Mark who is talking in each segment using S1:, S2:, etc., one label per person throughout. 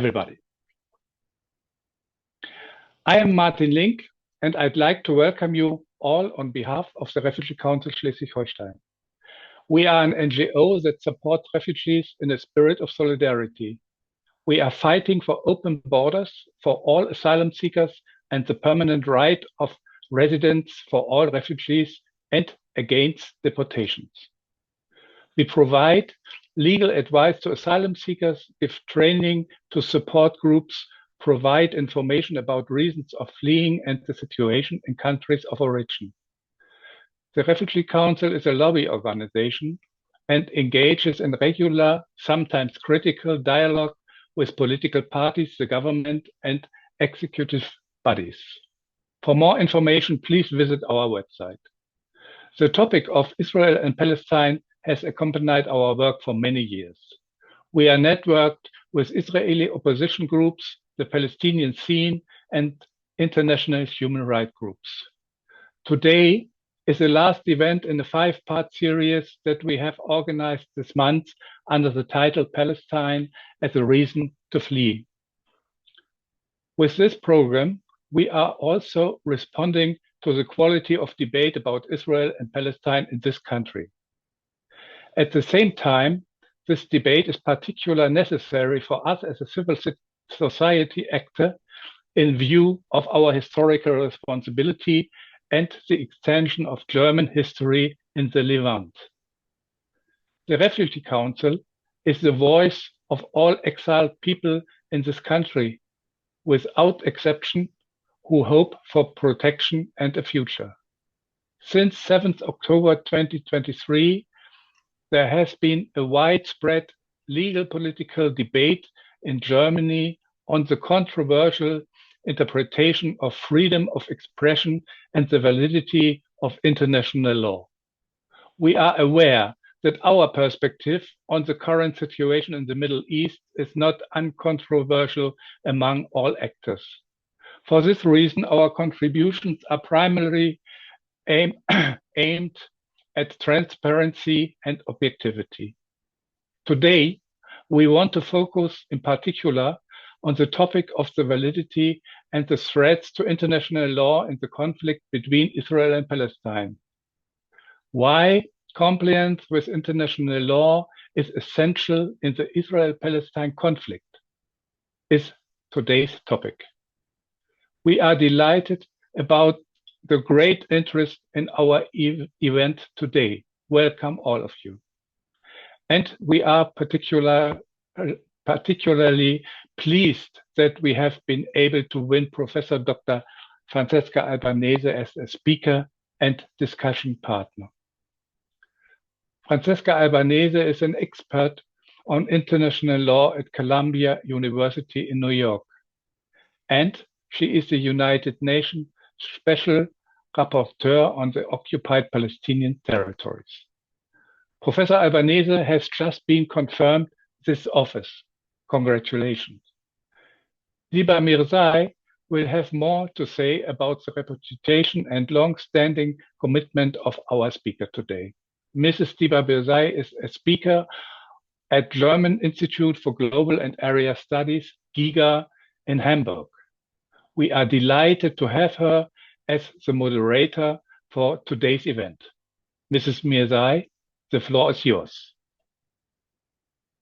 S1: everybody. I am Martin Link, and I'd like to welcome you all on behalf of the Refugee Council Schleswig-Holstein. We are an NGO that supports refugees in a spirit of solidarity. We are fighting for open borders for all asylum seekers and the permanent right of residence for all refugees and against deportations. We provide legal advice to asylum seekers, give training to support groups, provide information about reasons of fleeing and the situation in countries of origin. The Refugee Council is a lobby organization and engages in regular, sometimes critical dialogue with political parties, the government, and executive bodies. For more information, please visit our website. The topic of Israel and Palestine has accompanied our work for many years. We are networked with Israeli opposition groups, the Palestinian scene, and international human rights groups. Today is the last event in a 5-part series that we have organized this month under the title Palestine as a Reason to Flee. With this program, we are also responding to the quality of debate about Israel and Palestine in this country. At the same time, this debate is particularly necessary for us as a civil society actor in view of our historical responsibility and the extension of German history in the Levant. The Refugee Council is the voice of all exiled people in this country, without exception, who hope for protection and a future. Since 7th October 2023, there has been a widespread legal political debate in Germany on the controversial interpretation of freedom of expression and the validity of international law. We are aware that our perspective on the current situation in the Middle East is not uncontroversial among all actors. For this reason, our contributions are primarily aimed at transparency and objectivity. Today, we want to focus in particular on the topic of the validity and the threats to international law in the conflict between Israel and Palestine. Why compliance with international law is essential in the Israel-Palestine conflict is today's topic. We are delighted about the great interest in our event today. Welcome all of you. And we are particularly pleased that we have been able to win Professor Dr. Francesca Albanese as a speaker and discussion partner. Francesca Albanese is an expert on international law at Columbia University in New York, and she is the United Nations Special Rapporteur on the Occupied Palestinian Territories. Professor Albanese has just been confirmed this office. Congratulations. Diba Mirzai will have more to say about the reputation and long-standing commitment of our speaker today. Mrs. Diba Mirzai is a speaker at German Institute for Global and Area Studies, GIGA, in Hamburg. We are delighted to have her as the moderator for today's event. Mrs. Mirzai, the floor is yours.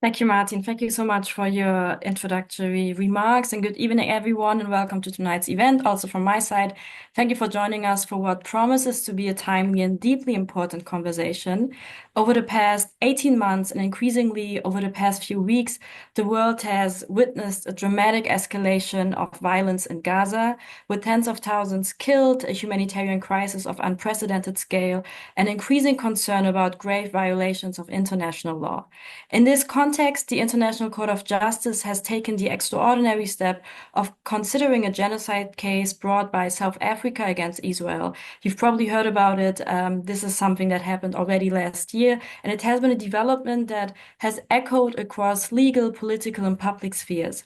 S2: Thank you, Martin. Thank you so much for your introductory remarks, and good evening, everyone, and welcome to tonight's event. Also from my side, thank you for joining us for what promises to be a timely and deeply important conversation. Over the past 18 months and increasingly over the past few weeks, the world has witnessed a dramatic escalation of violence in Gaza, with tens of thousands killed, a humanitarian crisis of unprecedented scale, and increasing concern about grave violations of international law. In this context, the International Court of Justice has taken the extraordinary step of considering a genocide case brought by South Africa against Israel. You've probably heard about it. This is something that happened already last year, and it has been a development that has echoed across legal, political, and public spheres.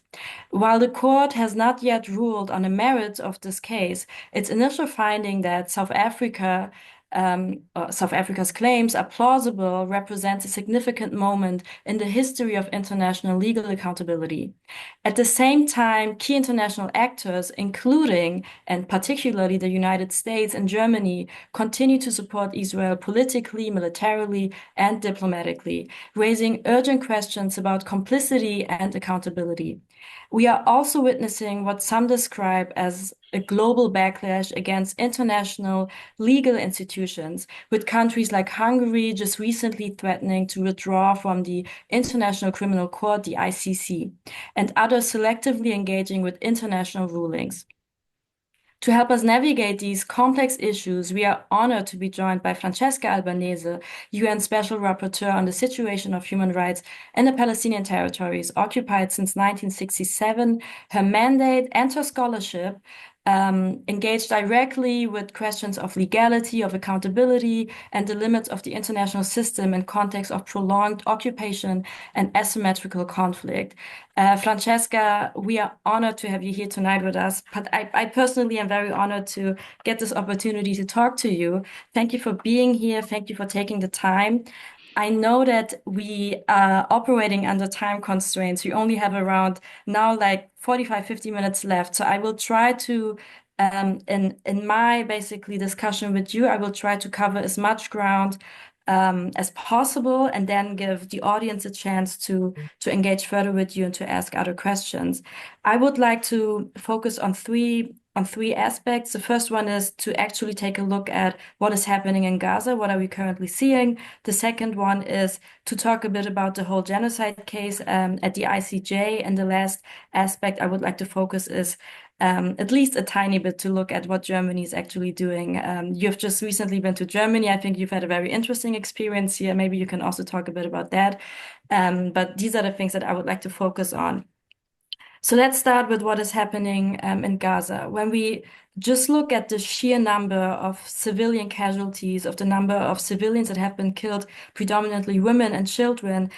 S2: While the court has not yet ruled on the merits of this case, its initial finding that South Africa South Africa's claims are plausible, represents a significant moment in the history of international legal accountability. At the same time, key international actors, including and particularly the United States and Germany, continue to support Israel politically, militarily, and diplomatically, raising urgent questions about complicity and accountability. We are also witnessing what some describe as a global backlash against international legal institutions, with countries like Hungary just recently threatening to withdraw from the International Criminal Court, the ICC, and others selectively engaging with international rulings. To help us navigate these complex issues, we are honored to be joined by Francesca Albanese, UN Special Rapporteur on the situation of human rights in the Palestinian territories, occupied since 1967. Her mandate and her scholarship engage directly with questions of legality, of accountability, and the limits of the international system in context of prolonged occupation and asymmetrical conflict. Francesca, we are honored to have you here tonight with us, but I personally am very honored to get this opportunity to talk to you. Thank you for being here. Thank you for taking the time. I know that we are operating under time constraints. We only have around now like 45, 50 minutes left. So I will try to, in my basically discussion with you, I will try to cover as much ground as possible, and then give the audience a chance to engage further with you and to ask other questions. I would like to focus on three aspects. The first one is to actually take a look at what is happening in Gaza. What are we currently seeing? The second one is to talk a bit about the whole genocide case at the ICJ. And the last aspect I would like to focus is at least a tiny bit to look at what Germany is actually doing. You've just recently been to Germany. I think you've had a very interesting experience here. Maybe you can also talk a bit about that. But these are the things that I would like to focus on. So let's start with what is happening in Gaza. When we just look at the sheer number of civilian casualties, of the number of civilians that have been killed, predominantly women and children,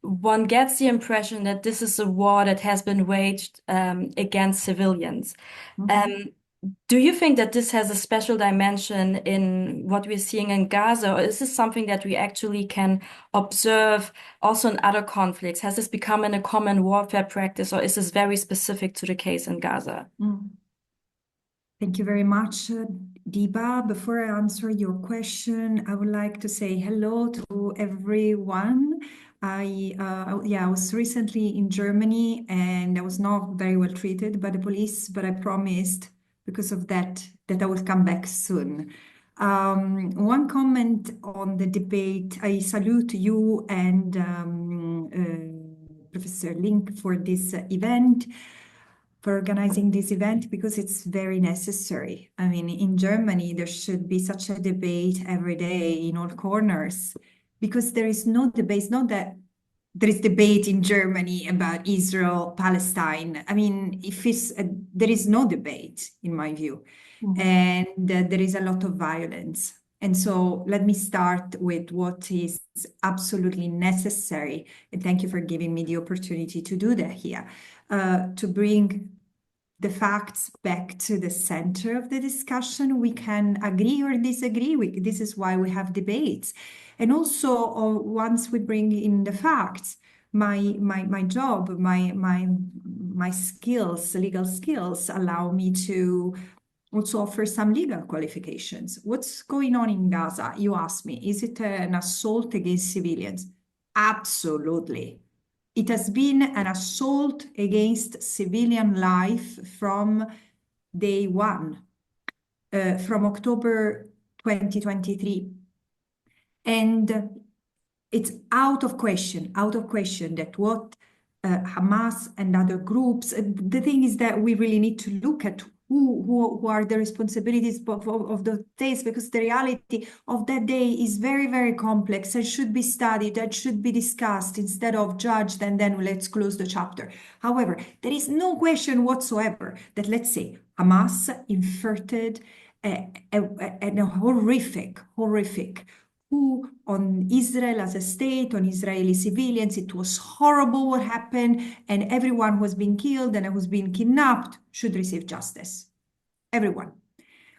S2: one gets the impression that this is a war that has been waged against civilians. Do you think that this has a special dimension in what we're seeing in Gaza, or is this something that we actually can observe also in other conflicts? Has this become a common warfare practice, or is this very specific to the case in Gaza?
S3: Thank you very much, Diba. Before I answer your question, I would like to say hello to everyone. I was recently in Germany and I was not very well treated by the police, but I promised because of that I will come back soon. One comment on the debate. I salute you and Professor Link for this event, for organizing this event, because it's very necessary. I mean, in Germany, there should be such a debate every day in all corners, because there is no debate. It's not that there is debate in Germany about Israel, Palestine. I mean, there is no debate, in my view, and there is a lot of violence. And so let me start with what is absolutely necessary. And thank you for giving me the opportunity to do that here, to bring the facts back to the center of the discussion. We can agree or disagree. This is why we have debates. And also, once we bring in the facts, my job, my skills, legal skills, allow me to also offer some legal qualifications. What's going on in Gaza? You asked me, is it an assault against civilians? Absolutely. It has been an assault against civilian life from day one, from October 2023. And it's out of question that what Hamas and other groups, the thing is that we really need to look at who are the responsibilities of the days, because the reality of that day is very, very complex and should be studied, that should be discussed instead of judged and then let's close the chapter. However, there is no question whatsoever that, let's say, Hamas inverted a horrific coup on Israel as a state, on Israeli civilians. It was horrible what happened, and everyone who has been killed and who has been kidnapped should receive justice. Everyone.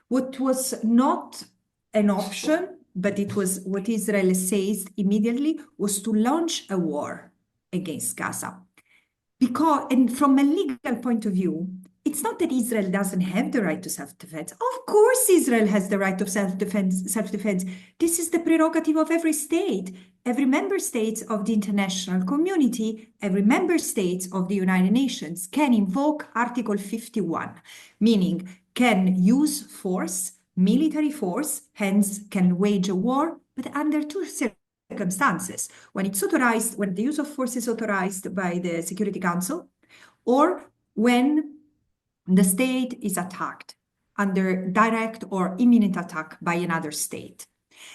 S3: What was not an option, but it was what Israel says immediately was to launch a war against Gaza. Because, and from a legal point of view, it's not that Israel doesn't have the right to self-defense. Of course, Israel has the right of self-defense. This is the prerogative of every state. Every member state of the international community, every member state of the United Nations can invoke Article 51, meaning can use force, military force, hence can wage a war, but under two circumstances: when it's authorized, when the use of force is authorized by the Security Council, or when the state is attacked under direct or imminent attack by another state.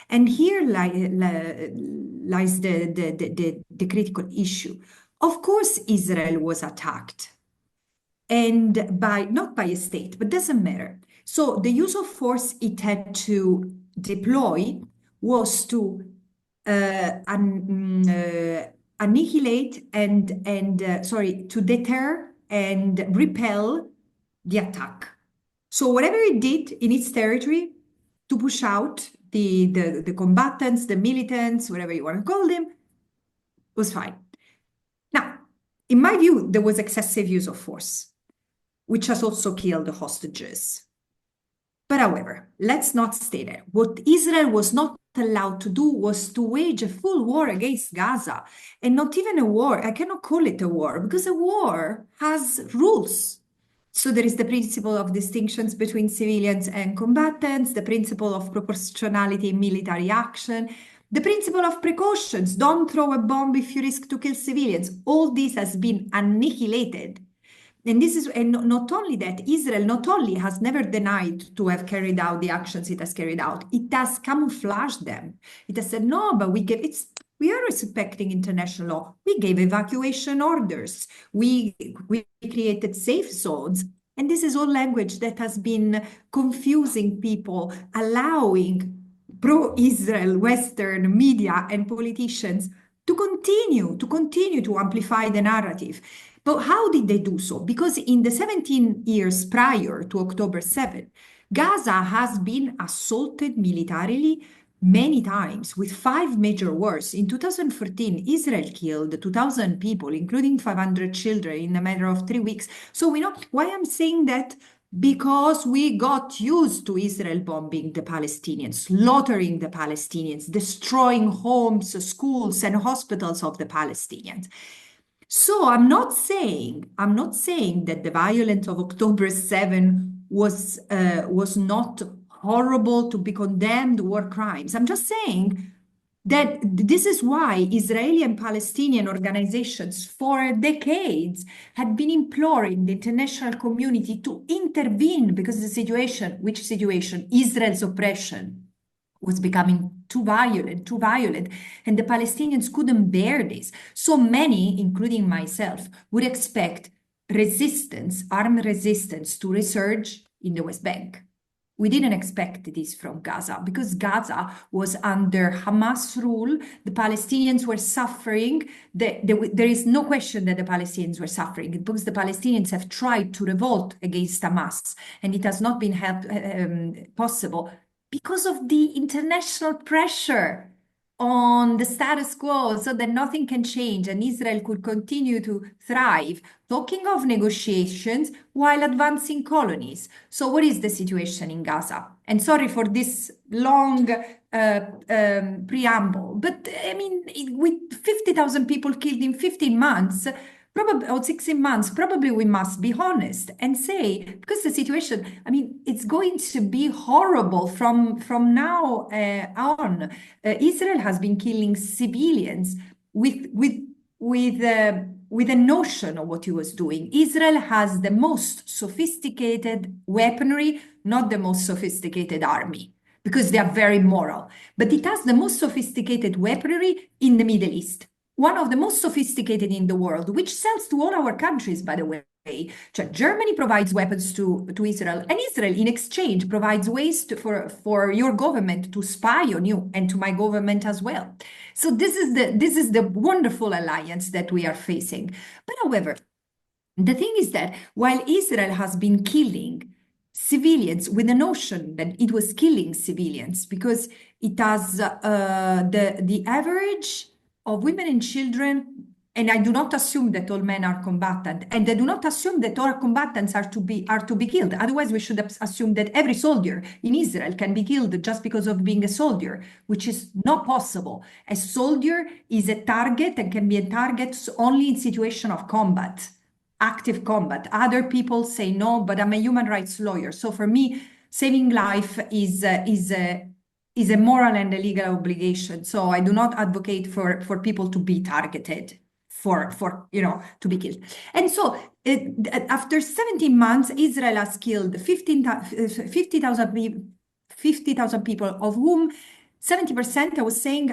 S3: And here lies the critical issue. Of course, Israel was attacked, and not by a state, but doesn't matter. So the use of force it had to deploy was to annihilate to deter and repel the attack. So whatever it did in its territory to push out the combatants, the militants, whatever you want to call them, was fine. Now, in my view, there was excessive use of force, which has also killed the hostages. But however, let's not stay there. What Israel was not allowed to do was to wage a full war against Gaza. And not even a war. I cannot call it a war because a war has rules. So there is the principle of distinctions between civilians and combatants, the principle of proportionality in military action, the principle of precautions. Don't throw a bomb if you risk to kill civilians. All this has been annihilated. And not only that, Israel not only has never denied to have carried out the actions it has carried out, it has camouflaged them. It has said, no, but we are respecting international law. We gave evacuation orders. We created safe zones. And this is all language that has been confusing people, allowing pro-Israel Western media and politicians to continue to amplify the narrative. But how did they do so? Because in the 17 years prior to October 7, Gaza has been assaulted militarily many times with 5 major wars. In 2014, Israel killed 2,000 people, including 500 children in a matter of 3 weeks. So we know why I'm saying that, because we got used to Israel bombing the Palestinians, slaughtering the Palestinians, destroying homes, schools, and hospitals of the Palestinians. So I'm not saying that the violence of October 7 was not horrible to be condemned war crimes. I'm just saying that this is why Israeli and Palestinian organizations for decades had been imploring the international community to intervene, because the situation, Israel's oppression, was becoming too violent, and the Palestinians couldn't bear this. So many, including myself, would expect armed resistance to resurge in the West Bank. We didn't expect this from Gaza, because Gaza was under Hamas rule. The Palestinians were suffering. There is no question that the Palestinians were suffering, because the Palestinians have tried to revolt against Hamas, and it has not been possible because of the international pressure on the status quo, so that nothing can change and Israel could continue to thrive, talking of negotiations while advancing colonies. So what is the situation in Gaza? And sorry for this long preamble, but I mean, with 50,000 people killed in 15 months, probably, or 16 months, probably we must be honest and say, because the situation, I mean, it's going to be horrible from now on. Israel has been killing civilians with a notion of what he was doing. Israel has the most sophisticated weaponry, not the most sophisticated army, because they are very moral. But it has the most sophisticated weaponry in the Middle East. One of the most sophisticated in the world, which sells to all our countries, by the way. So Germany provides weapons to Israel, and Israel, in exchange, provides ways for your government to spy on you and to my government as well. So this is the wonderful alliance that we are facing. But however, the thing is that while Israel has been killing civilians with the notion that it was killing civilians, because it has the average of women and children. And I do not assume that all men are combatant, and I do not assume that all combatants are to be killed. Otherwise, we should assume that every soldier in Israel can be killed just because of being a soldier, which is not possible. A soldier is a target and can be a target only in situation of combat, active combat. Other people say no, but I'm a human rights lawyer, so for me, saving life is a moral and a legal obligation. So I do not advocate for people to be targeted, for to be killed. And so after 17 months, Israel has killed 50,000 people, of whom 70%, I was saying,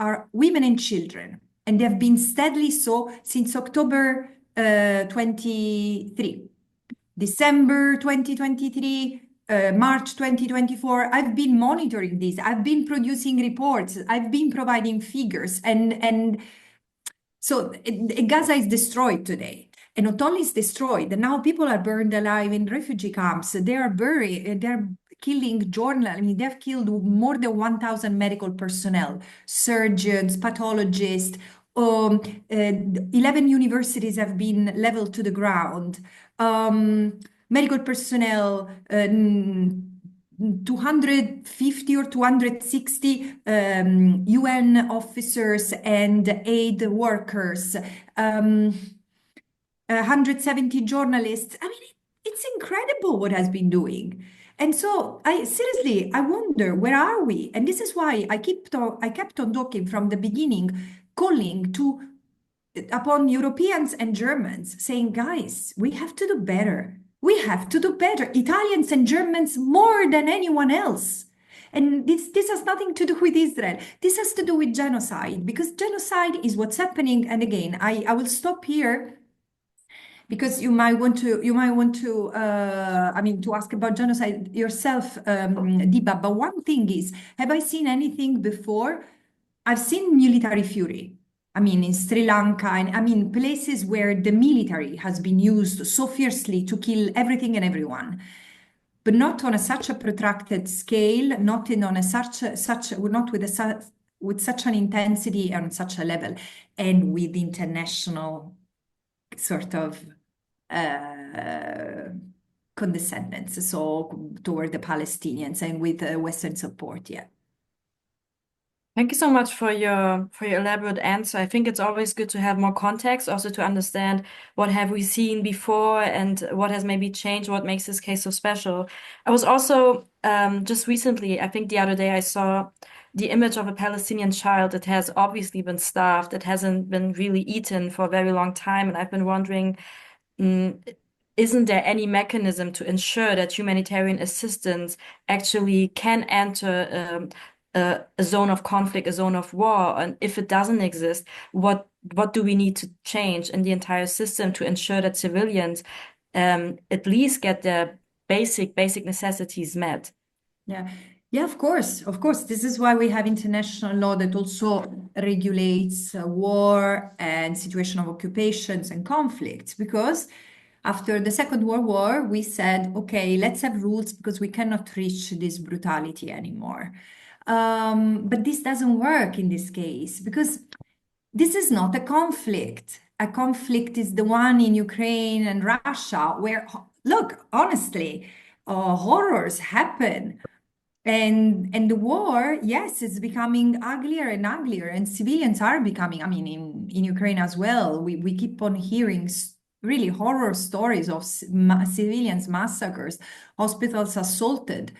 S3: are women and children. And they have been steadily so since October 23, December 2023, March 2024. I've been monitoring this. I've been producing reports. I've been providing figures. And so Gaza is destroyed today. And not only is destroyed, now people are burned alive in refugee camps. They are buried. They're killing journalists. I mean, they've killed more than 1,000 medical personnel, surgeons, pathologists. 11 universities have been leveled to the ground. Medical personnel, 250 or 260 UN officers and aid workers, 170 journalists. I mean, it's incredible what has been doing. And so I wonder, where are we? And this is why I kept on talking from the beginning, calling upon Europeans and Germans, saying, guys, we have to do better. We have to do better. Italians and Germans more than anyone else. And this has nothing to do with Israel. This has to do with genocide, because genocide is what's happening. And again, I will stop here, because you might want to to ask about genocide yourself, Diba. But one thing is, have I seen anything before? I've seen military fury. I mean, in Sri Lanka, and places where the military has been used so fiercely to kill everything and everyone, but not on such a protracted scale, not with such an intensity and such a level, and with international sort of condescendence, so toward the Palestinians, and with Western support. Yeah.
S2: Thank you so much for your elaborate answer. I think it's always good to have more context, also to understand what have we seen before and what has maybe changed, what makes this case so special. I was also just recently, I think the other day, I saw the image of a Palestinian child that has obviously been starved, that hasn't been really eaten for a very long time. And I've been wondering, isn't there any mechanism to ensure that humanitarian assistance actually can enter a zone of conflict, a zone of war? And if it doesn't exist, what do we need to change in the entire system to ensure that civilians at least get their basic necessities met?
S3: Yeah. Yeah, of course. This is why we have international law that also regulates war and situation of occupations and conflicts, because after the Second World War, we said, okay, let's have rules, because we cannot reach this brutality anymore. But this doesn't work in this case, because this is not a conflict. A conflict is the one in Ukraine and Russia, where, look, honestly, horrors happen. And the war, yes, it's becoming uglier and uglier, and civilians are becoming, in Ukraine as well, we keep on hearing really horror stories of civilians massacres, hospitals assaulted.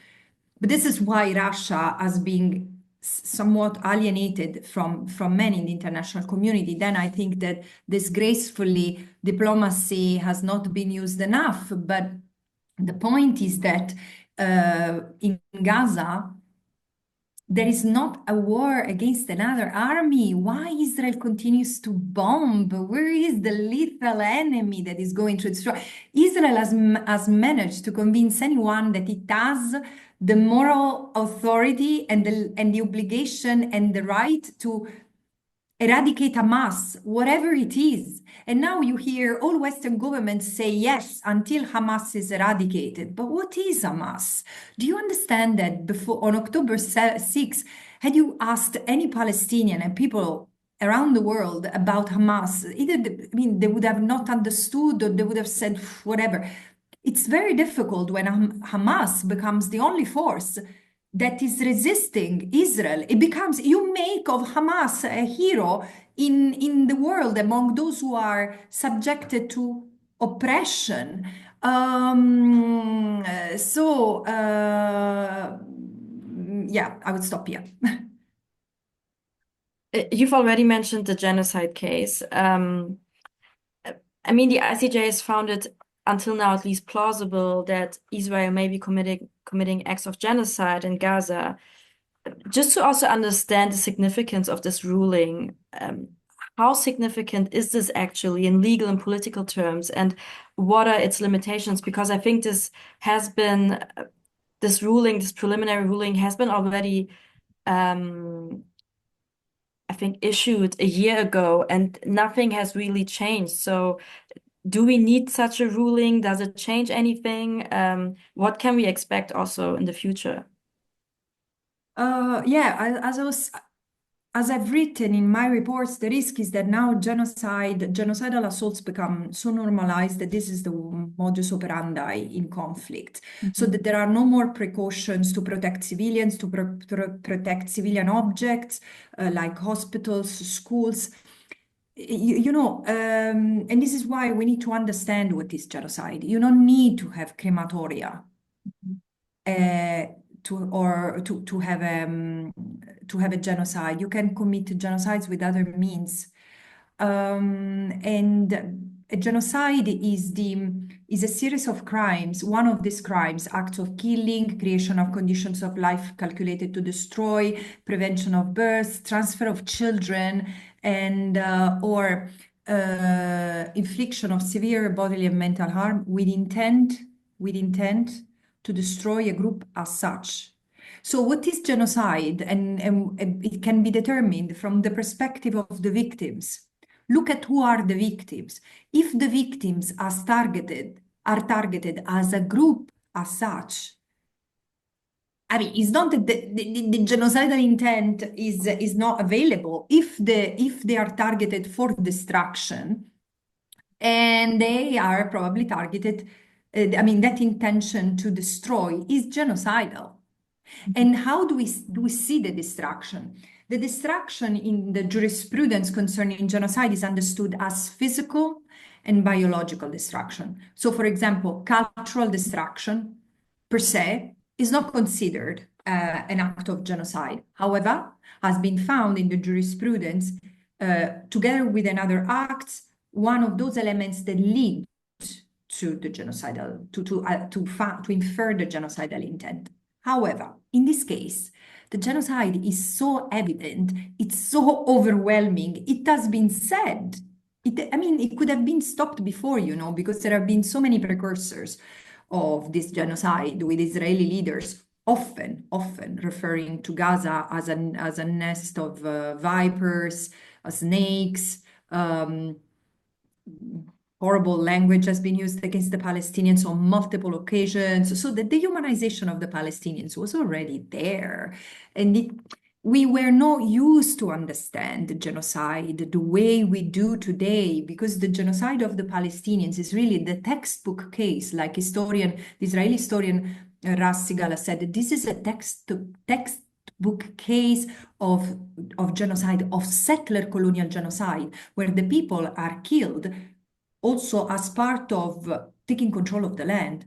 S3: But this is why Russia has been somewhat alienated from many in the international community. Then I think that disgracefully diplomacy has not been used enough. But the point is that in Gaza, there is not a war against another army. Why Israel continues to bomb? Where is the lethal enemy that is going to destroy? Israel has managed to convince anyone that it has the moral authority and the obligation and the right to eradicate Hamas, whatever it is. And now you hear all Western governments say yes until Hamas is eradicated. But what is Hamas? Do you understand that before on October 6th, had you asked any Palestinian and people around the world about Hamas, they would have not understood or they would have said whatever. It's very difficult when Hamas becomes the only force that is resisting Israel. It becomes, you make of Hamas a hero in the world among those who are subjected to oppression. Yeah, I would stop here.
S2: You've already mentioned the genocide case. The ICJ has found it, until now at least, plausible that Israel may be committing acts of genocide in Gaza. Just to also understand the significance of this ruling, how significant is this actually in legal and political terms, and what are its limitations? Because I think this preliminary ruling has been already issued a year ago, and nothing has really changed. So do we need such a ruling? Does it change anything? What can we expect also in the future?
S3: As I've written in my reports, the risk is that now genocidal assaults become so normalized that this is the modus operandi in conflict. So that there are no more precautions to protect civilians, to protect civilian objects like hospitals, schools. And this is why we need to understand what is genocide. You don't need to have crematoria to have a genocide. You can commit genocides with other means. And a genocide is a series of crimes. One of these crimes, acts of killing, creation of conditions of life calculated to destroy, prevention of birth, transfer of children, and or infliction of severe bodily and mental harm with intent to destroy a group as such. So what is genocide? And it can be determined from the perspective of the victims. Look at who are the victims. If the victims are targeted as a group as such, it's not that the genocidal intent is not available if they are targeted for destruction, and they are probably targeted. That intention to destroy is genocidal. And how do we see the destruction? The destruction in the jurisprudence concerning genocide is understood as physical and biological destruction. So, for example, cultural destruction per se is not considered an act of genocide. However, has been found in the jurisprudence, together with another acts, one of those elements that lead to the genocidal, to infer the genocidal intent. However, in this case, the genocide is so evident, it's so overwhelming. It has been said. It could have been stopped before, because there have been so many precursors of this genocide with Israeli leaders, often referring to Gaza as a nest of vipers, snakes. Horrible language has been used against the Palestinians on multiple occasions. So the dehumanization of the Palestinians was already there. And we were not used to understand genocide the way we do today, because the genocide of the Palestinians is really the textbook case, like the Israeli historian Ras Sigala said, this is a textbook case of genocide, of settler colonial genocide, where the people are killed also as part of taking control of the land.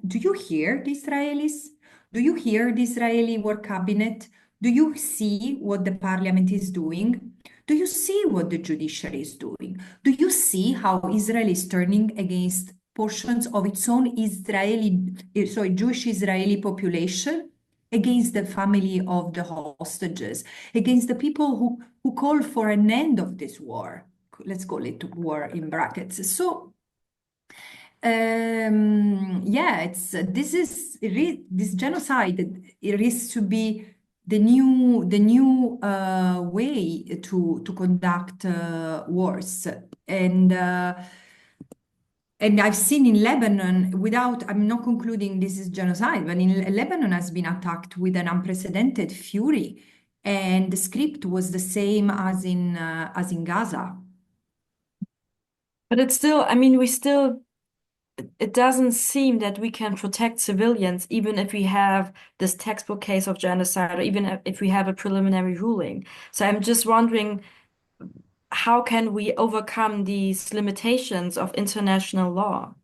S3: Do you hear the Israelis? Do you hear the Israeli war cabinet? Do you see what the parliament is doing? Do you see what the judiciary is doing? Do you see how Israel is turning against portions of its own Jewish Israeli population, against the family of the hostages, against the people who call for an end of this war? Let's call it war in brackets. So, this genocide. It is to be the new way to conduct wars. And I've seen in Lebanon, I'm not concluding this is genocide, but in Lebanon has been attacked with an unprecedented fury, and the script was the same as in Gaza.
S2: But it's still, I mean, it doesn't seem that we can protect civilians, even if we have this textbook case of genocide, or even if we have a preliminary ruling. So I'm just wondering, how can we overcome these limitations of international law?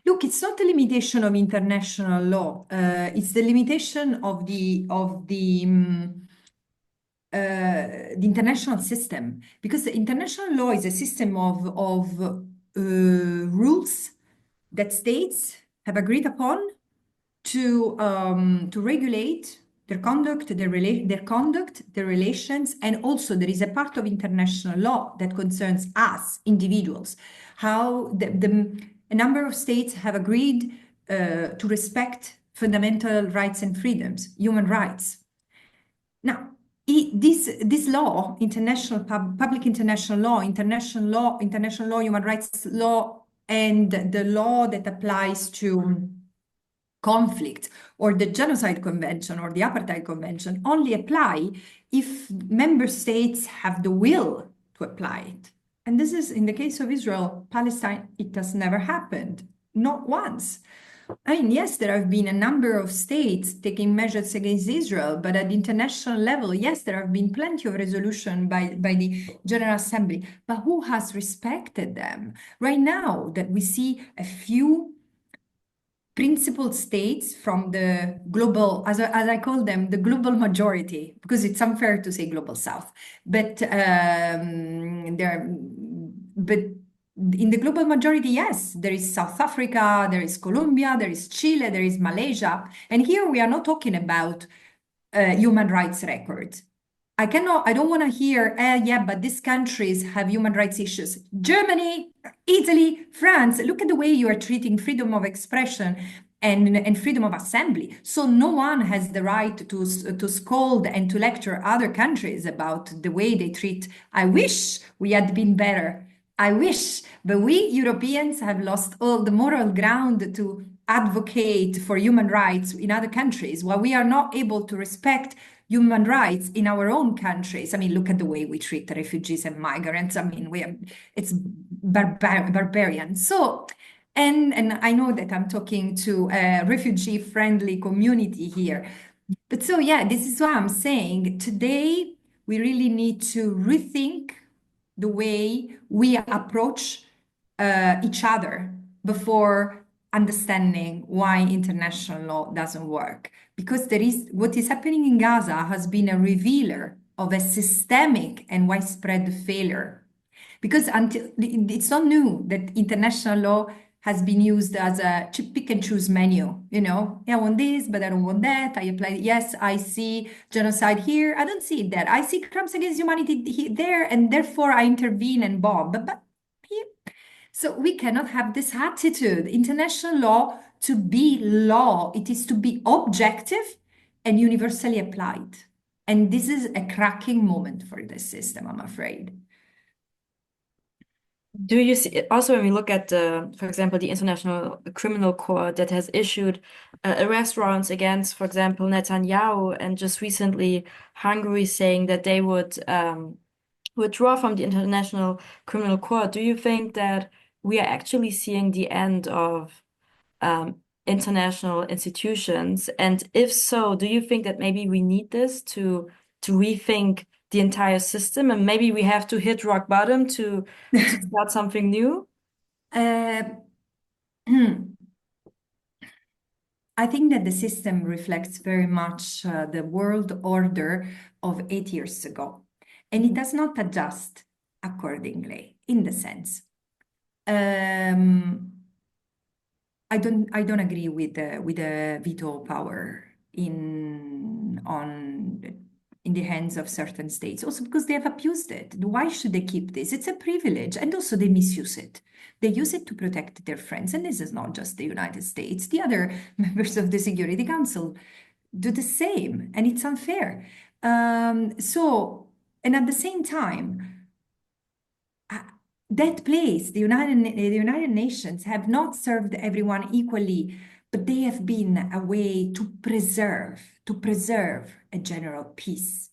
S3: Look, it's not the limitation of international law. It's the limitation of the international system, because the international law is a system of rules that states have agreed upon to regulate their conduct, their relations, and also there is a part of international law that concerns us, individuals, how a number of states have agreed to respect fundamental rights and freedoms, human rights. Now, this law, international public international law, human rights law, and the law that applies to conflict, or the Genocide Convention or the Apartheid Convention, only apply if member states have the will to apply it. And this is, in the case of Israel, Palestine, it has never happened, not once. I mean, yes, there have been a number of states taking measures against Israel, but at the international level, yes, there have been plenty of resolution by the General Assembly. But who has respected them? Right now, that we see a few principal states from the global, as I call them, the global majority, because it's unfair to say global south, but in the global majority, yes, there is South Africa, there is Colombia, there is Chile, there is Malaysia, and here we are not talking about human rights records. I don't want to hear, yeah, but these countries have human rights issues. Germany, Italy, France, look at the way you are treating freedom of expression and freedom of assembly. So no one has the right to scold and to lecture other countries about the way they treat. I wish we had been better. I wish, but we Europeans have lost all the moral ground to advocate for human rights in other countries, while we are not able to respect human rights in our own countries. I mean, look at the way we treat refugees and migrants. I mean, it's barbarian. So, and I know that I'm talking to a refugee-friendly community here. But so, yeah, this is what I'm saying. Today, we really need to rethink the way we approach each other before understanding why international law doesn't work. Because what is happening in Gaza has been a revealer of a systemic and widespread failure. Because until it's not new that international law has been used as a pick and choose menu. I want this, but I don't want that. I apply, yes, I see genocide here. I don't see that. I see crimes against humanity there, and therefore I intervene and bomb. But so we cannot have this attitude. International law, to be law, it is to be objective and universally applied. And this is a cracking moment for this system, I'm afraid.
S2: Do you see also, when we look at for example, the International Criminal Court that has issued arrest warrants against, for example, Netanyahu, and just recently Hungary saying that they would withdraw from the International Criminal Court, do you think that we are actually seeing the end of international institutions? And if so, do you think that maybe we need this to rethink the entire system, and maybe we have to hit rock bottom to start something new?
S3: I think that the system reflects very much the world order of 8 years ago, and it does not adjust accordingly. In the sense, I don't agree with the veto power in in the hands of certain states, also because they have abused it. Why should they keep this? It's a privilege, and also they misuse it. They use it to protect their friends, and this is not just the United States. The other members of the Security Council do the same, and it's unfair. And at the same time, that place, the United Nations, have not served everyone equally, but they have been a way to preserve a general peace.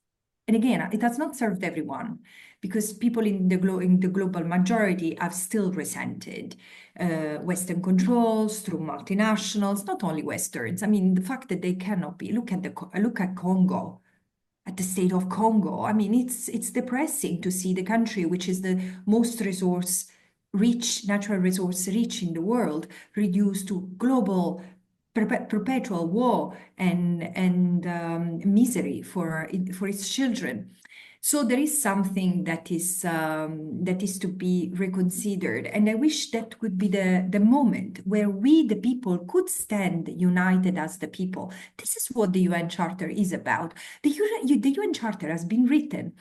S3: And again, it has not served everyone, because people in the global majority have still resented Western controls through multinationals, not only Westerns. I mean, the fact that they cannot be, look at Congo, at the state of Congo. I mean, it's depressing to see the country, which is the most natural resource rich in the world, reduced to global perpetual war and misery for its children. So there is something that is to be reconsidered, and I wish that could be the moment where we, the people, could stand united as the people. This is what the UN Charter is about. The UN Charter has been written,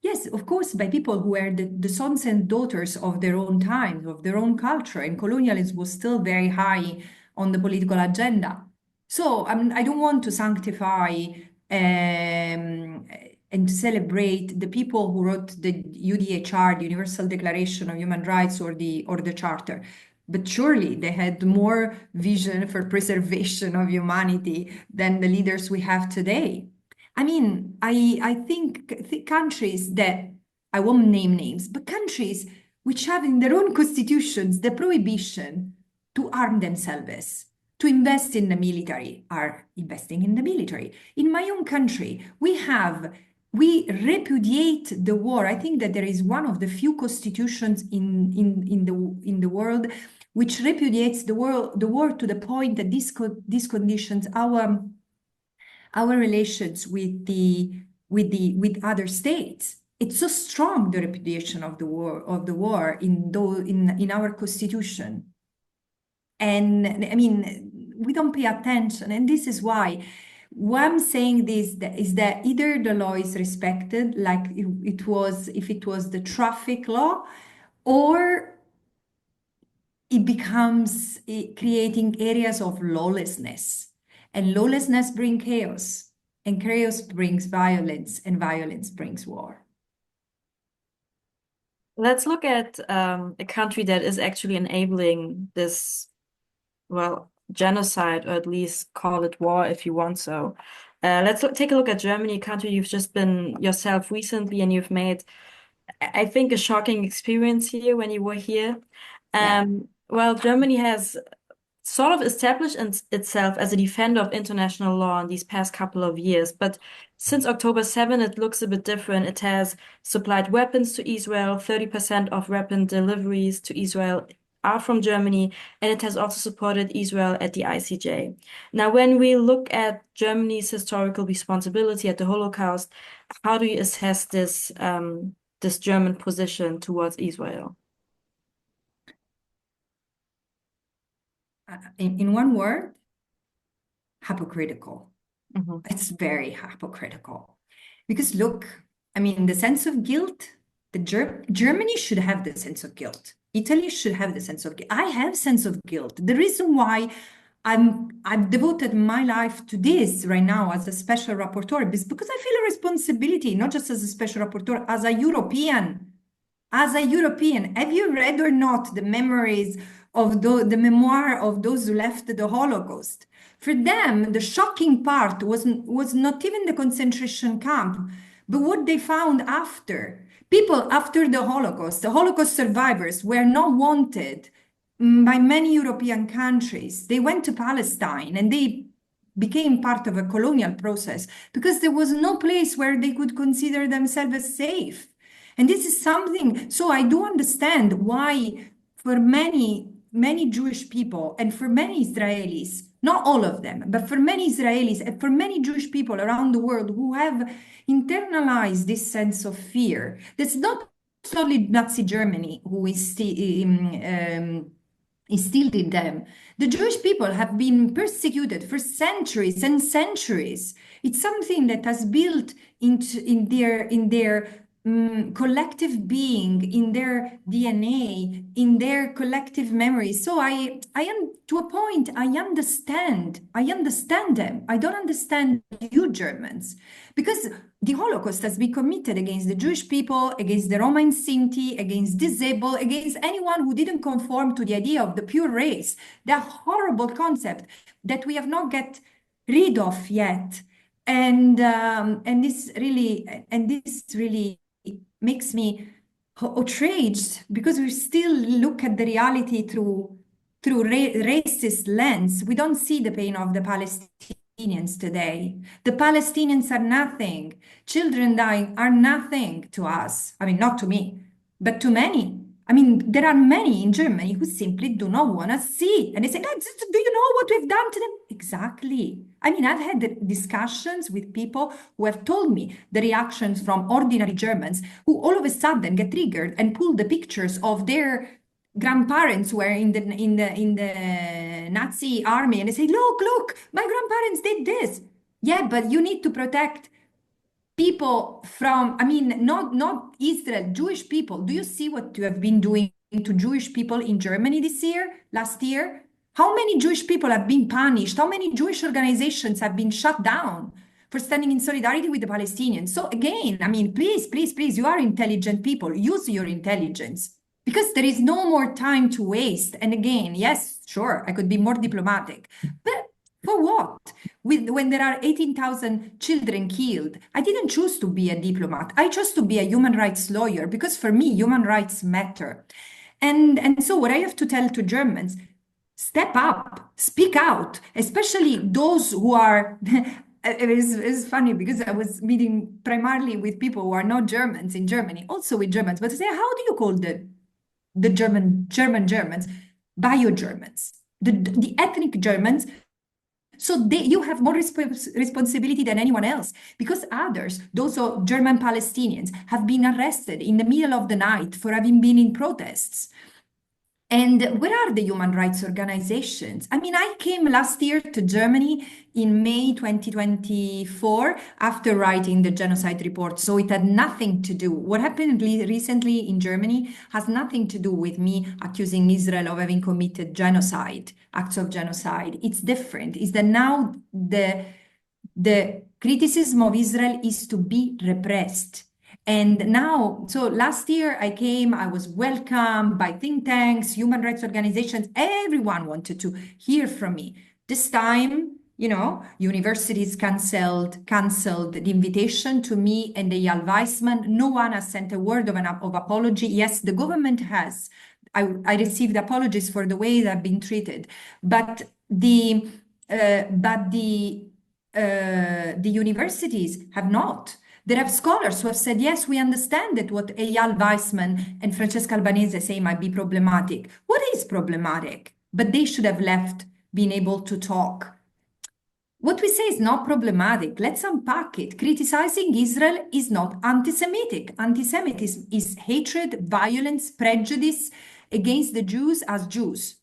S3: yes, of course, by people who were the sons and daughters of their own time, of their own culture, and colonialism was still very high on the political agenda. So I don't want to sanctify and to celebrate the people who wrote the UDHR, the Universal Declaration of Human Rights, or the Charter. But surely they had more vision for preservation of humanity than the leaders we have today. I mean, I think countries that, I won't name names, but countries which have in their own constitutions the prohibition to arm themselves, to invest in the military, are investing in the military. In my own country, we repudiate the war. I think that there is one of the few constitutions in the world which repudiates the war to the point that these conditions our relations with other states. It's so strong, the repudiation of the war in our constitution. And I mean, we don't pay attention, and this is why I'm saying this is that either the law is respected, like if it was the traffic law, or it becomes creating areas of lawlessness, and lawlessness brings chaos, and chaos brings violence, and violence brings war.
S2: Let's look at a country that is actually enabling this, well, genocide, or at least call it war if you want so. Let's take a look at Germany, a country you've just been yourself recently, and you've made, I think, a shocking experience here when you were here. Well, Germany has sort of established itself as a defender of international law in these past couple of years. But since October 7, it looks a bit different. It has supplied weapons to Israel. 30% of weapon deliveries to Israel are from Germany, and it has also supported Israel at the ICJ. Now, when we look at Germany's historical responsibility at the Holocaust, how do you assess this German position towards Israel?
S3: In one word, hypocritical.
S2: Mm-hmm.
S3: It's very hypocritical. Because look, I mean, the sense of guilt, Germany should have the sense of guilt. Italy should have the sense of guilt. I have sense of guilt. The reason why I've devoted my life to this right now as a special rapporteur is because I feel a responsibility, not just as a special rapporteur, as a European. As a European, have you read or not the memories of the memoir of those who left the Holocaust? For them, the shocking part was not even the concentration camp, but what they found after. People after the Holocaust survivors were not wanted by many European countries. They went to Palestine and they became part of a colonial process because there was no place where they could consider themselves safe. And this is something, so I do understand why for many Jewish people and for many Israelis, not all of them, but for many Israelis and for many Jewish people around the world who have internalized this sense of fear. That's not only Nazi Germany who is instilled in them. The Jewish people have been persecuted for centuries and centuries. It's something that has built in their collective being, in their DNA, in their collective memory. So I am, to a point, I understand them. I don't understand you Germans, because the Holocaust has been committed against the Jewish people, against the Roma and Sinti, against disabled, against anyone who didn't conform to the idea of the pure race, that horrible concept that we have not get rid of yet. And this really makes me outraged, because we still look at the reality through racist lens. We don't see the pain of the Palestinians today. The Palestinians are nothing. Children dying are nothing to us. I mean, not to me, but to many. I mean, there are many in Germany who simply do not want to see. And they say, do you know what we've done to them? Exactly. I mean, I've had discussions with people who have told me the reactions from ordinary Germans who all of a sudden get triggered and pull the pictures of their grandparents who were in the Nazi army, and they say, look, my grandparents did this. Yeah, but you need to protect people from, I mean, not Israel, Jewish people. Do you see what you have been doing to Jewish people in Germany last year? How many Jewish people have been punished? How many Jewish organizations have been shut down for standing in solidarity with the Palestinians? So again, I mean, please, you are intelligent people. Use your intelligence, because there is no more time to waste. And again, yes, sure, I could be more diplomatic, but for what? When there are 18,000 children killed, I didn't choose to be a diplomat. I chose to be a human rights lawyer, because for me, human rights matter. And so what I have to tell to Germans, step up, speak out, especially those who are, it's funny, because I was meeting primarily with people who are not Germans in Germany, also with Germans, but I say, how do you call the German Germans? Bio-Germans, the ethnic Germans. So you have more responsibility than anyone else, because others, those German Palestinians, have been arrested in the middle of the night for having been in protests. And where are the human rights organizations? I mean, I came last year to Germany in May 2024 after writing the genocide report. So it had nothing to do. What happened recently in Germany has nothing to do with me accusing Israel of having committed genocide, acts of genocide. It's different. It's that now the criticism of Israel is to be repressed. And now, so last year I was welcomed by think tanks, human rights organizations. Everyone wanted to hear from me. This time, universities canceled the invitation to me and the Eyal Weizmann. No one has sent a word of apology. Yes, the government has. I received apologies for the way that I've been treated, but the universities have not. There are scholars who have said, yes, we understand that what Eyal Weizmann and Francesca Albanese say might be problematic. What is problematic? But they should have left being able to talk. What we say is not problematic. Let's unpack it. Criticizing Israel is not anti-Semitic. Anti-Semitism is hatred, violence, prejudice against the Jews as Jews.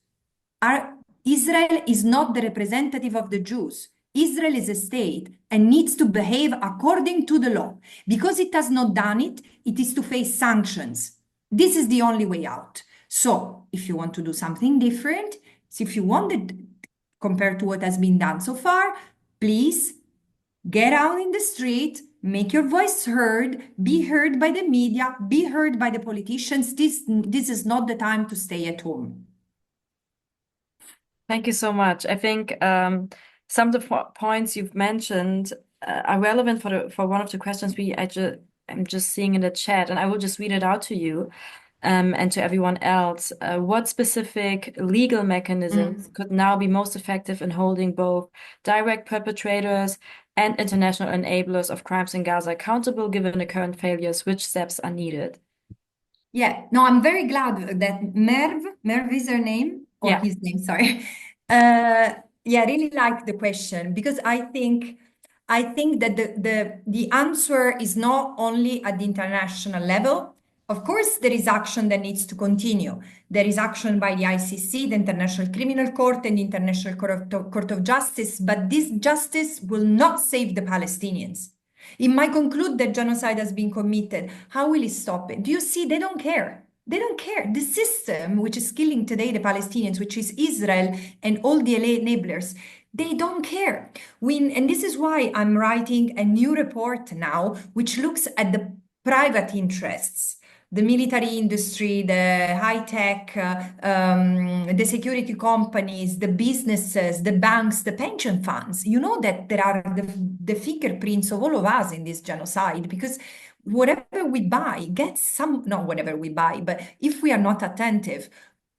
S3: Israel is not the representative of the Jews. Israel is a state and needs to behave according to the law. Because it has not done it, it is to face sanctions. This is the only way out. So if you want to do something different, if you want it compared to what has been done so far, please get out in the street, make your voice heard, be heard by the media, be heard by the politicians. This is not the time to stay at home.
S2: Thank you so much. I think some of the points you've mentioned are relevant for one of the questions I'm just seeing in the chat, and I will just read it out to you and to everyone else. What specific legal mechanisms could now be most effective in holding both direct perpetrators and international enablers of crimes in Gaza accountable, given the current failures? Which steps are needed?
S3: Yeah, no, I'm very glad that Merv is her name, or
S2: Yeah.
S3: his name, sorry. Yeah, I really like the question, because I think that the answer is not only at the international level. Of course, there is action that needs to continue. There is action by the ICC, the International Criminal Court, and the International Court of Justice, but this justice will not save the Palestinians. It might conclude that genocide has been committed. How will it stop it? Do you see? They don't care. They don't care. The system which is killing today the Palestinians, which is Israel and all the enablers, they don't care. And this is why I'm writing a new report now, which looks at the private interests, the military industry, the high-tech, the security companies, the businesses, the banks, the pension funds. You know that there are the fingerprints of all of us in this genocide, because whatever we buy gets some, not whatever we buy, but if we are not attentive,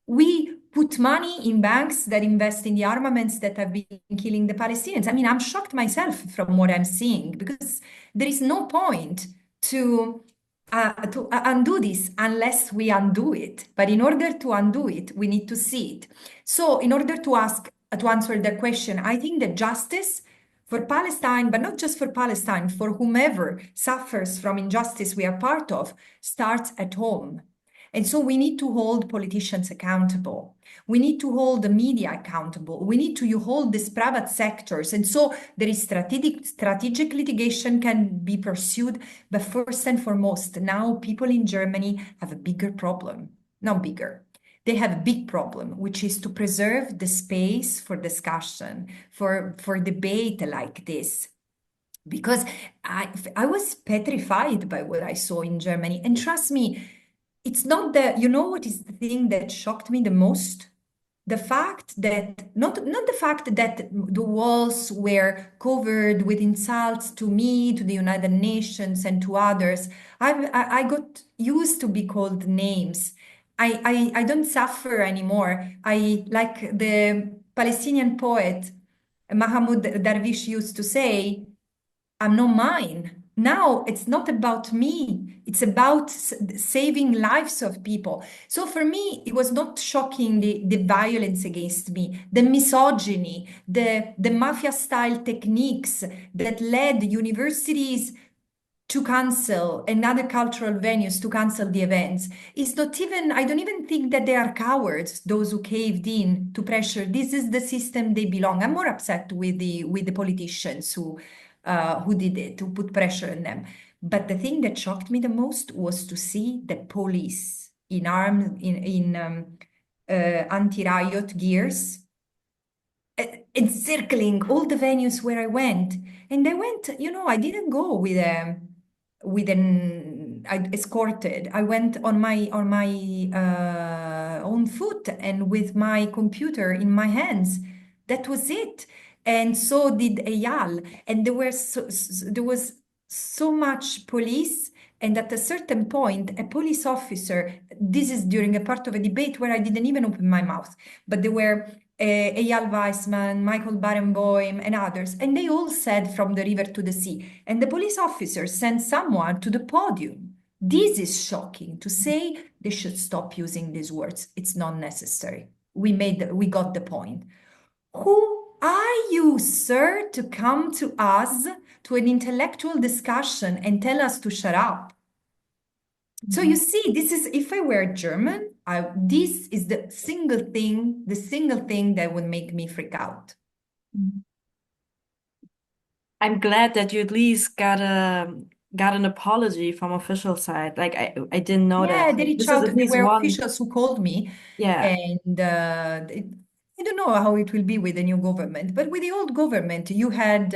S3: we put money in banks that invest in the armaments that have been killing the Palestinians. I mean, I'm shocked myself from what I'm seeing, because there is no point to undo this unless we undo it. But in order to undo it, we need to see it. So in order to answer the question, I think that justice for Palestine, but not just for Palestine, for whomever suffers from injustice we are part of, starts at home. And so we need to hold politicians accountable. We need to hold the media accountable. We need to hold these private sectors. And so there is strategic litigation can be pursued. But first and foremost, now people in Germany have a bigger problem. Not bigger. They have a big problem, which is to preserve the space for discussion, for debate like this. Because I was petrified by what I saw in Germany. And trust me, it's not you know what is the thing that shocked me the most? The fact that, not the fact that the walls were covered with insults to me, to the United Nations, and to others. I got used to be called names. I don't suffer anymore. Like the Palestinian poet Mahmoud Darwish used to say, I'm not mine. Now it's not about me. It's about saving lives of people. So for me, it was not shocking, the violence against me, the misogyny, the mafia-style techniques that led universities to cancel and other cultural venues to cancel the events. It's not even, I don't even think that they are cowards, those who caved in to pressure. This is the system they belong. I'm more upset with the politicians who did it, who put pressure on them. But the thing that shocked me the most was to see the police in arms, in anti-riot gears, encircling all the venues where I went. And I went, you know, I didn't go with I escorted. I went on my own foot and with my computer in my hands. That was it. And so did Eyal. And there was so much police. And at a certain point, a police officer, this is during a part of a debate where I didn't even open my mouth, but there were Eyal Weissman, Michael Barenboim, and others, and they all said from the river to the sea. And the police officer sent someone to the podium. This is shocking to say. They should stop using these words. It's not necessary. We got the point. Who are you, sir, to come to us, to an intellectual discussion and tell us to shut up? So you see, this is, if I were German, this is the single thing that would make me freak out.
S2: I'm glad that you at least got an apology from official side. Like I didn't know that.
S3: Yeah, they reached out. There were officials who called me.
S2: Yeah.
S3: And I don't know how it will be with the new government, but with the old government, you had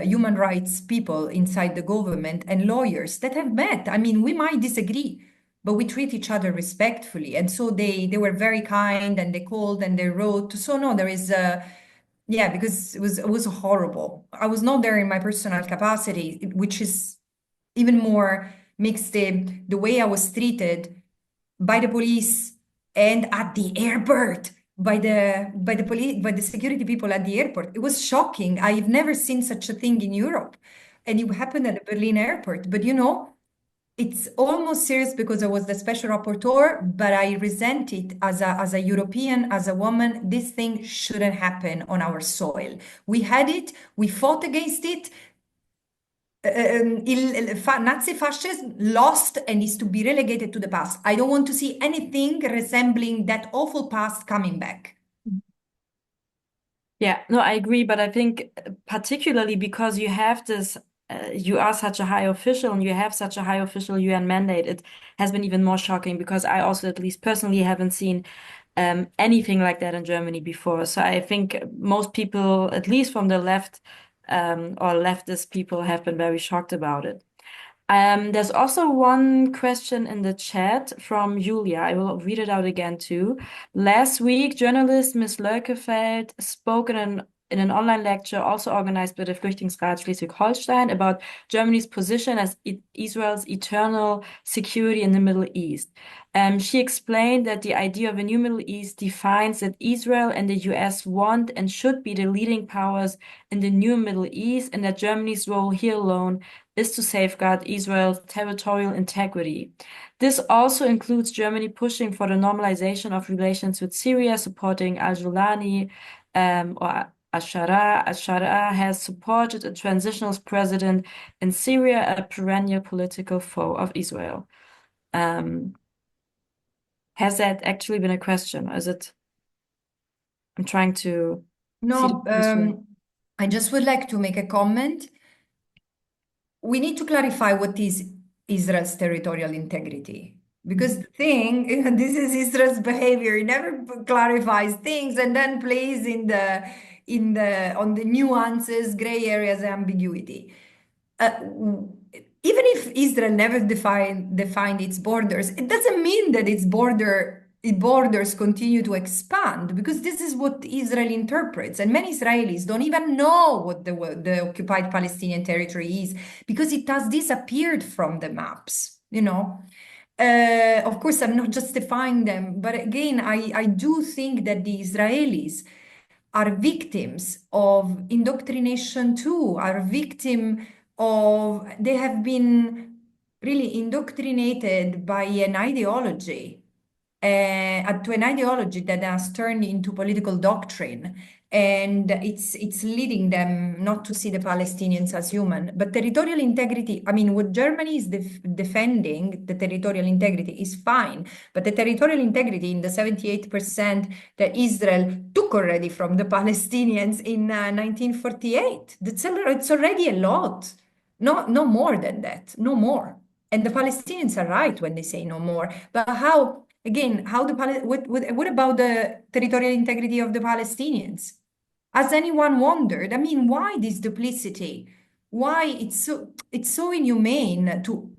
S3: human rights people inside the government and lawyers that have met. I mean, we might disagree, but we treat each other respectfully. And so they were very kind, and they called and they wrote. So no, there is yeah, because it was horrible. I was not there in my personal capacity, which is even more makes the way I was treated by the police and at the airport. By the police, by the security people at the airport. It was shocking. I've never seen such a thing in Europe. And it happened at the Berlin airport. But you know, it's almost serious because I was the special rapporteur, but I resent it as a European, as a woman. This thing shouldn't happen on our soil. We had it, we fought against it. Nazi fascism lost and is to be relegated to the past. I don't want to see anything resembling that awful past coming back.
S2: Yeah, no, I agree, but I think particularly because you have this, you are such a high official and you have such a high official UN mandate, it has been even more shocking because I also, at least personally, haven't seen anything like that in Germany before. So I think most people, at least from the left or leftist people, have been very shocked about it. There's also one question in the chat from Julia. I will read it out again too. Last week, journalist Ms. Leukefeld spoke in an online lecture also organized by the Flüchtlingsrat Schleswig-Holstein about Germany's position as Israel's eternal security in the Middle East. She explained that the idea of a new Middle East defines that Israel and the US want and should be the leading powers in the new Middle East, and that Germany's role here alone is to safeguard Israel's territorial integrity. This also includes Germany pushing for the normalization of relations with Syria, supporting al-Julani or Ashara. Ashara has supported a transitional president in Syria, a perennial political foe of Israel. Has that actually been a question? Or is it? I'm trying to see the
S3: No,
S2: question.
S3: I just would like to make a comment. We need to clarify what is Israel's territorial integrity. Because the thing, this is Israel's behavior. It never clarifies things and then plays on the nuances, gray areas, ambiguity. Even if Israel never defined its borders, it doesn't mean that its borders continue to expand, because this is what Israel interprets. And many Israelis don't even know what the occupied Palestinian territory is, because it has disappeared from the maps, you know. Of course, I'm not justifying them, but again, I do think that the Israelis are victims of indoctrination too, are victim of, they have been really indoctrinated by an ideology, to an ideology that has turned into political doctrine. And it's leading them not to see the Palestinians as human. But territorial integrity, I mean, what Germany is defending, the territorial integrity is fine. But the territorial integrity in the 78% that Israel took already from the Palestinians in 1948, it's already a lot. No more than that, no more. And the Palestinians are right when they say no more. But how, again, what about the territorial integrity of the Palestinians? Has anyone wondered? I mean, why this duplicity? Why it's so inhumane to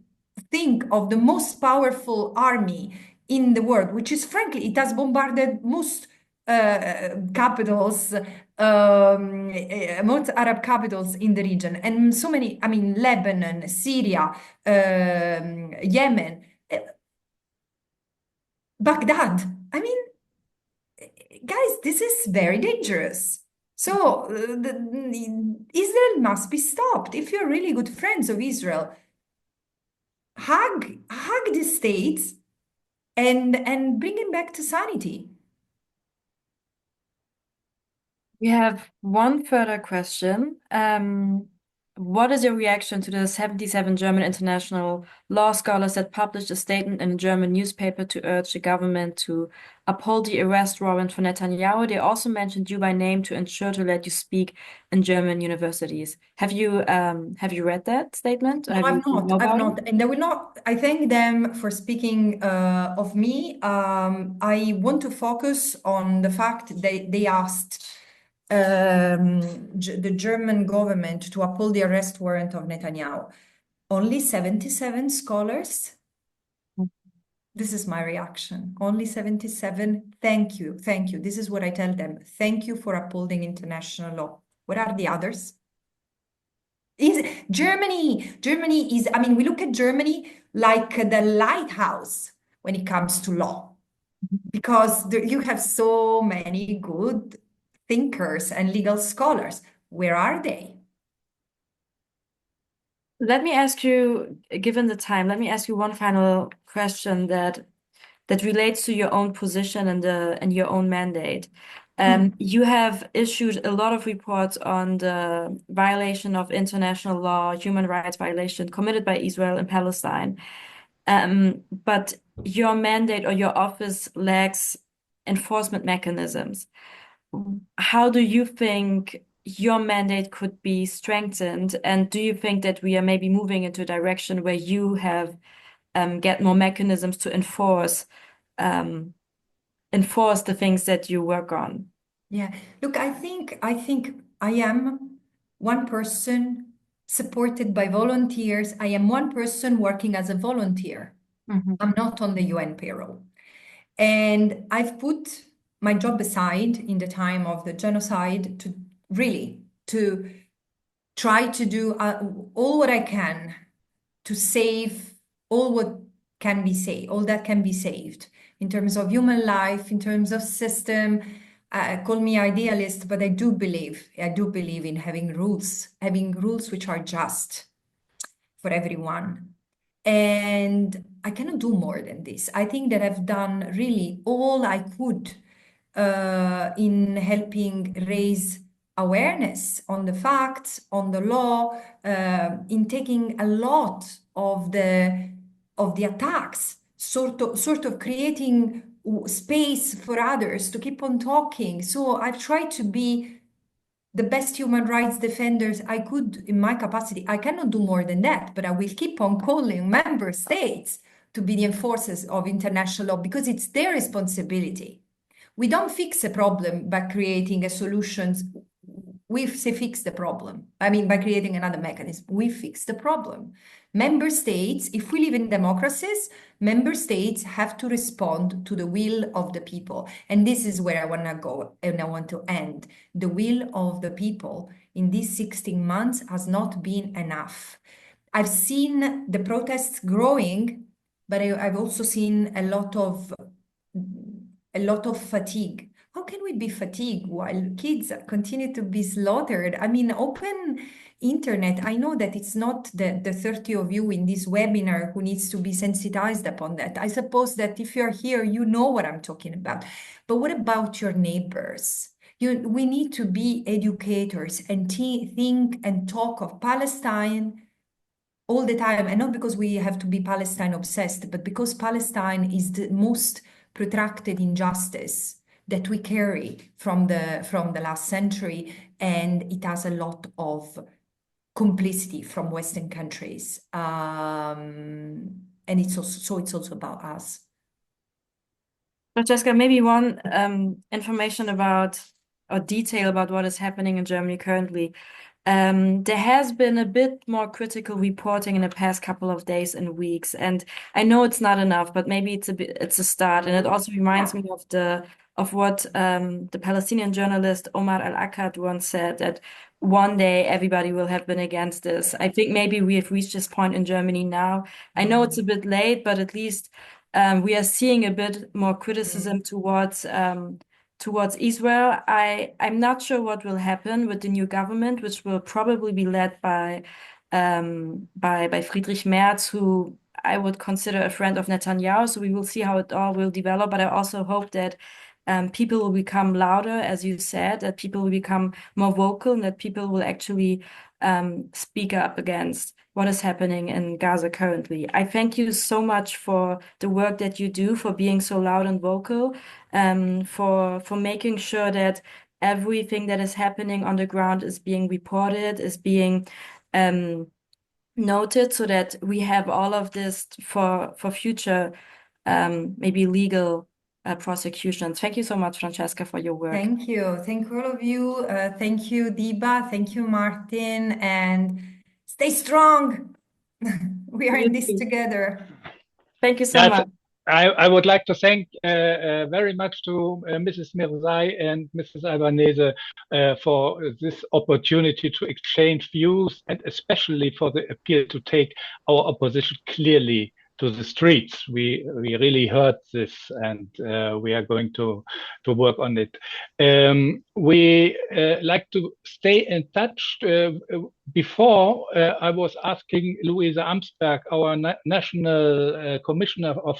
S3: think of the most powerful army in the world, which is, frankly, it has bombarded most capitals, most Arab capitals in the region, and so many, I mean, Lebanon, Syria, Yemen, Baghdad. I mean, guys, this is very dangerous. So Israel must be stopped. If you're really good friends of Israel, hug the states and bring him back to sanity.
S2: We have one further question. What is your reaction to the 77 German international law scholars that published a statement in a German newspaper to urge the government to uphold the arrest warrant for Netanyahu? They also mentioned you by name to ensure to let you speak in German universities. Have you read that statement?
S3: No,
S2: Have
S3: I've
S2: you
S3: not.
S2: know
S3: I've
S2: about
S3: not.
S2: it?
S3: And I will not. I thank them for speaking of me. I want to focus on the fact that they asked the German government to uphold the arrest warrant of Netanyahu. Only 77 scholars. This is my reaction. Only 77. Thank you. Thank you. This is what I tell them. Thank you for upholding international law. What are the others? Germany is, I mean, we look at Germany like the lighthouse when it comes to law, because you have so many good thinkers and legal scholars. Where are they?
S2: Let me ask you, given the time, let me ask you one final question that relates to your own position and your own mandate. You have issued a lot of reports on the violation of international law, human rights violation committed by Israel in Palestine. But your mandate or your office lacks enforcement mechanisms. How do you think your mandate could be strengthened? And do you think that we are maybe moving into a direction where you have get more mechanisms to enforce the things that you work on?
S3: Yeah, look, I think I am one person supported by volunteers. I am one person working as a volunteer. I'm not on the UN payroll. And I've put my job aside in the time of the genocide to really to try to do all what I can to save all what can be saved, all that can be saved in terms of human life, in terms of system. Call me idealist, but I do believe in having rules which are just for everyone. And I cannot do more than this. I think that I've done really all I could in helping raise awareness on the facts, on the law, in taking a lot of the attacks, sort of creating space for others to keep on talking. So I've tried to be the best human rights defenders I could in my capacity. I cannot do more than that, but I will keep on calling member states to be the enforcers of international law because it's their responsibility. We don't fix a problem by creating a solution. We fix the problem. I mean, by creating another mechanism, we fix the problem. Member states, if we live in democracies, member states have to respond to the will of the people. And this is where I want to go and I want to end. The will of the people in these 16 months has not been enough. I've seen the protests growing, but I've also seen a lot of fatigue. How can we be fatigued while kids continue to be slaughtered? I mean, open internet. I know that it's not the 30 of you in this webinar who needs to be sensitized upon that. I suppose that if you're here, you know what I'm talking about. But what about your neighbors? We need to be educators and think and talk of Palestine all the time. And not because we have to be Palestine obsessed, but because Palestine is the most protracted injustice that we carry from the last century, and it has a lot of complicity from Western countries, and it's also about us.
S2: Francesca, maybe one information about or detail about what is happening in Germany currently. There has been a bit more critical reporting in the past couple of days and weeks, and I know it's not enough, but maybe it's a start. And it also reminds me of what the Palestinian journalist Omar al-Akkad once said, that one day everybody will have been against this. I think maybe we have reached this point in Germany now. I know it's a bit late, but at least we are seeing a bit more criticism towards Israel. I'm not sure what will happen with the new government, which will probably be led by Friedrich Merz, who I would consider a friend of Netanyahu. So we will see how it all will develop. But I also hope that people will become louder, as you said, that people will become more vocal, and that people will actually speak up against what is happening in Gaza currently. I thank you so much for the work that you do, for being so loud and vocal, for making sure that everything that is happening on the ground is being reported, is being noted, so that we have all of this for future maybe legal prosecutions. Thank you so much, Francesca, for your work.
S3: Thank you all of you. Thank you, Diba. Thank you, Martin, and stay strong. We are in this together.
S2: Thank you so much.
S1: I would like to thank very much to Mrs. Mirzai and Mrs. Albanese for this opportunity to exchange views, and especially for the appeal to take our opposition clearly to the streets. We really heard this, and we are going to work on it. We like to stay in touch. Before, I was asking Louisa Amsberg, our national commissioner of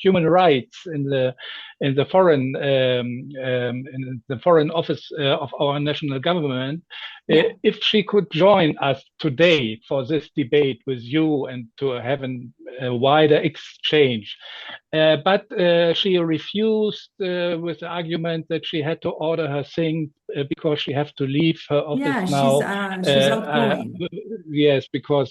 S1: human rights in the foreign office of our national government, if she could join us today for this debate with you and to have a wider exchange. But she refused with the argument that she had to order her things because she has to leave her office now.
S3: She's outgoing.
S1: Yes, because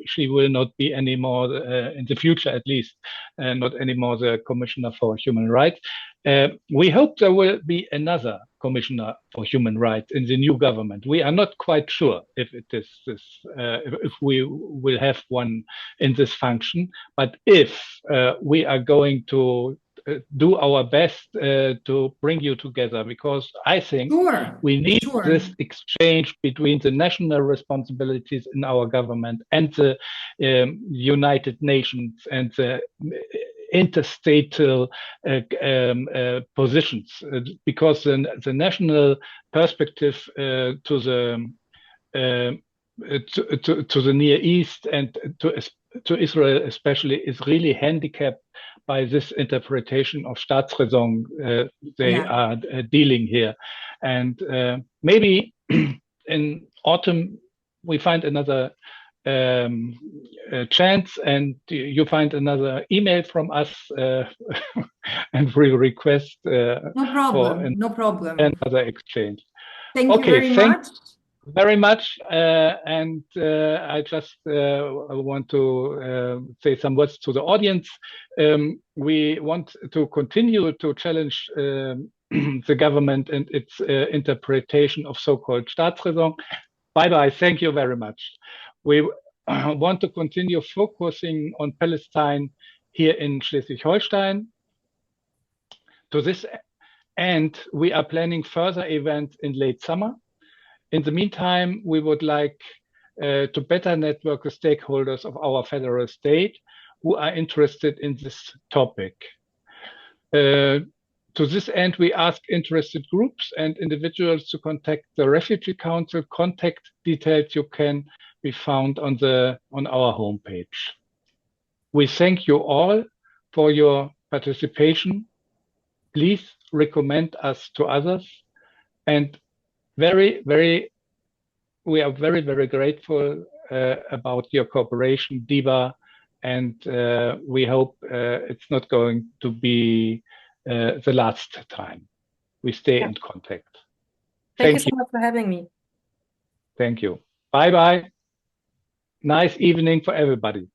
S1: she will not be anymore, in the future at least, not anymore the Commissioner for Human Rights. We hope there will be another Commissioner for Human Rights in the new government. We are not quite sure if it is this, if we will have one in this function, but if we are going to do our best to bring you together, because I think we need this exchange between the national responsibilities in our government and the United Nations and the interstatal positions, because the national perspective to the Near East and to Israel especially is really handicapped by this interpretation of Staatsräson they are dealing here. And maybe in autumn we find another chance and you find another email from us and we request
S3: no problem
S1: another exchange.
S3: Thank you very much.
S1: Very much, and I just want to say some words to the audience. We want to continue to challenge the government and its interpretation of so-called Staatsräson. Bye-bye, thank you very much. We want to continue focusing on Palestine here in Schleswig-Holstein. To this end, we are planning further events in late summer. In the meantime, we would like to better network the stakeholders of our federal state who are interested in this topic. To this end, we ask interested groups and individuals to contact the Refugee Council. Contact details you can be found on our homepage. We thank you all for your participation. Please recommend us to others, and we are very, very grateful about your cooperation, Diva, and we hope it's not going to be the last time. We stay in contact.
S2: Thank you so much for having me.
S1: Thank you. Bye-bye. Nice evening for everybody.